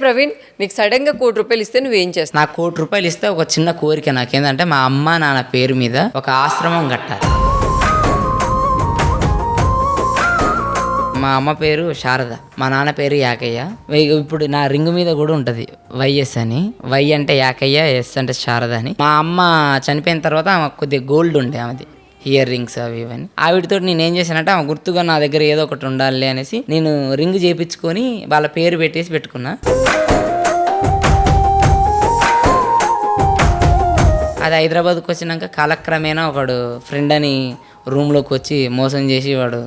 ప్రవీణ్, నీకు సడన్ గా ₹1,00,00,000 ఇస్తే నువ్వేం చేస్తావు? నాకు ₹1,00,00,000 ఇస్తే ఒక చిన్న కోరిక నాకేందంటే మా అమ్మ నాన్న పేరు మీద ఒక ఆశ్రమం కట్టాలి. మా అమ్మ పేరు శారద, మా నాన్న పేరు యాకయ్య. ఇప్పుడు నా రింగ్ మీద కూడా ఉంటుంది వైఎస్ అని. వై అంటే యాకయ్య, ఎస్ అంటే శారద అని. మా అమ్మ చనిపోయిన తర్వాత ఆమె కొద్దిగా గోల్డ్ ఉండే ఆమెది, ఇయర్ రింగ్స్ అవి ఇవన్నీ. ఆవిడతో నేను ఏం చేశానంటే ఆమె గుర్తుగా నా దగ్గర ఏదో ఒకటి ఉండాలి అనేసి నేను రింగ్ చేయించుకొని వాళ్ళ పేరు పెట్టేసి పెట్టుకున్నా. అది హైదరాబాద్కి వచ్చినాక కాలక్రమేణా ఒకడు ఫ్రెండ్ అని రూమ్లోకి వచ్చి మోసం చేసి వాడు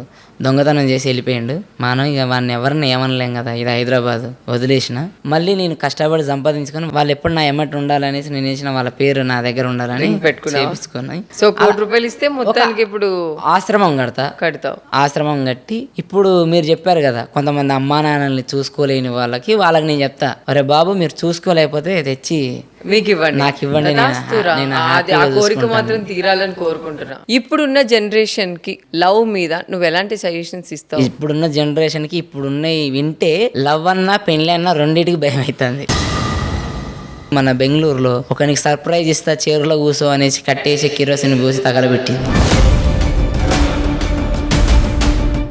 దొంగతనం చేసి వెళ్ళిపోయాడు. మనం ఇక వాడిని ఎవరిని ఏమనలేం కదా, ఇది హైదరాబాద్ వదిలేసిన. మళ్ళీ నేను కష్టపడి సంపాదించుకొని వాళ్ళు ఎప్పుడు నా ఎమ్మటి ఉండాలనేసి నేను వేసిన వాళ్ళ పేరు నా దగ్గర ఉండాలని పెట్టుకున్నాను. సో ₹1,00,00,000 ఇస్తే మొత్తానికి ఇప్పుడు ఆశ్రమం కడతావు. ఆశ్రమం కట్టి ఇప్పుడు మీరు చెప్పారు కదా కొంతమంది అమ్మా నాన్నల్ని చూసుకోలేని వాళ్ళకి నేను చెప్తా, అరే బాబు మీరు చూసుకోలేకపోతే తెచ్చి మీకు ఇవ్వండి, నాకు ఇవ్వండి, ఆ కోరిక మాత్రం తీరాలని కోరుకుంటున్నా. ఇప్పుడున్న జనరేషన్ కి లవ్ మీద నువ్వు ఎలాంటి సజెషన్స్ ఇస్తావు? ఇప్పుడున్న జనరేషన్ కి ఇప్పుడున్న వింటే లవ్ అన్నా పెళ్లి అన్నా రెండింటికి భయం అవుతుంది. మన బెంగళూరులో ఒకనికి సర్ప్రైజ్ ఇస్తా చీరలో కూసో అనేసి కట్టేసి కిరోసిన్ పోసి తగలబెట్టింది.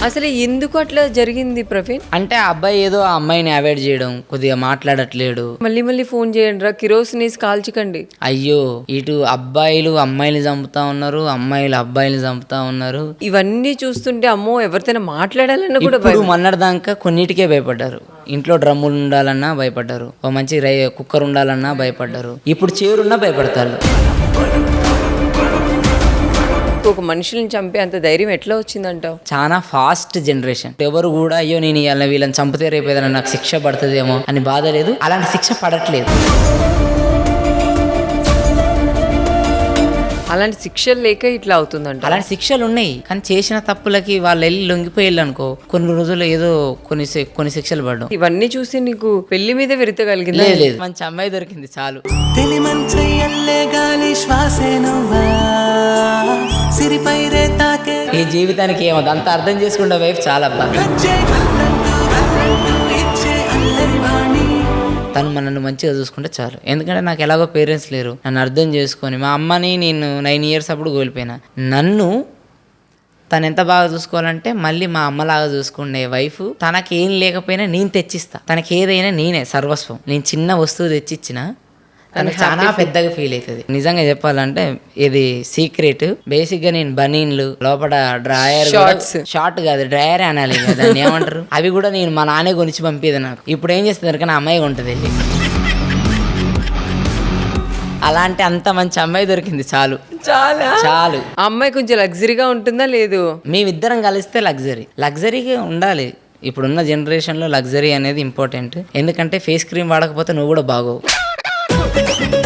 అసలు ఎందుకు అట్లా జరిగింది ప్రవీణ్? అంటే ఆ అబ్బాయి ఏదో ఆ అమ్మాయిని అవాయిడ్ చేయడం, కొద్దిగా మాట్లాడట్లేడు. మళ్ళీ ఫోన్ చేయండి రా, కిరోసిన్ కాల్చకండి. అయ్యో, ఇటు అబ్బాయిలు అమ్మాయిలు చంపుతా ఉన్నారు, అమ్మాయిలు అబ్బాయిలు చంపుతా ఉన్నారు. ఇవన్నీ చూస్తుంటే అమ్మో ఎవరితోనే మాట్లాడాలన్నా కూడా మొన్నటిదాకా కొన్నిటికే భయపడ్డారు. ఇంట్లో డ్రమ్ములు ఉండాలన్నా భయపడ్డారు, ఓ మంచి కుక్కర్ ఉండాలన్నా భయపడ్డారు. ఇప్పుడు చీరున్నా భయపడతారు. ఒక మనుషులను చంపే అంత ధైర్యం ఎట్లా వచ్చిందంటావు? చాలా ఫాస్ట్ జనరేషన్. ఎవరు కూడా అయ్యో నేను ఇలా వీళ్ళని చంపితే రేపు ఏదైనా నాకు శిక్ష పడుతుందేమో అని బాధ లేదు. అలాంటి శిక్ష పడట్లేదు. అలాంటి శిక్షలు లేక ఇట్లా అవుతుందంట. అలాంటి శిక్షలు ఉన్నాయి, కానీ చేసిన తప్పులకి వాళ్ళు వెళ్ళి లొంగిపోయి అనుకో కొన్ని రోజులు ఏదో కొన్ని శిక్షలు పడ్డం. ఇవన్నీ చూసి నీకు పెళ్లి మీద విరత కలిగింది? లేదు, మంచి అమ్మాయి దొరికింది చాలు. ఈ జీవితానికి ఏమో అంత అర్థం చేసుకుంటే వైఫ్ చాలా అబ్బా. తను మనల్ని మంచిగా చూసుకుంటే చాలు. ఎందుకంటే నాకు ఎలాగో పేరెంట్స్ లేరు, నన్ను అర్థం చేసుకొని. మా అమ్మని నేను 9 years అప్పుడు కోల్పోయినా. నన్ను తను ఎంత బాగా చూసుకోవాలంటే మళ్ళీ మా అమ్మలాగా చూసుకునే వైఫ్. తనకేం లేకపోయినా నేను తెచ్చిస్తా, తనకి ఏదైనా నేనే సర్వస్వం. నేను చిన్న వస్తువు తెచ్చిచ్చిన తనకు చాలా పెద్దగా ఫీల్ అవుతుంది. నిజంగా చెప్పాలంటే ఇది సీక్రెట్. బేసిక్ గా నేను బనీన్లు లోపల డ్రాయర్, షార్ట్ కాదు డ్రాయర్ అనాలి దాన్ని ఏమంటారు, అవి కూడా నేను మా నాన్నే కొనిచ్చి పంపేది. నాకు ఇప్పుడు ఏం చేస్తుంది కానీ అమ్మాయి ఉంటుంది వెళ్ళి. అలాంటి అంత మంచి అమ్మాయి దొరికింది చాలు. చాలు. అమ్మాయి కొంచెం లగ్జరీగా ఉంటుందా? లేదు, మేమిద్దరం కలిస్తే లగ్జరీగా ఉండాలి. ఇప్పుడున్న జనరేషన్ లో లగ్జరీ అనేది ఇంపార్టెంట్. ఎందుకంటే ఫేస్ క్రీమ్ వాడకపోతే నువ్వు కూడా బాగోవు.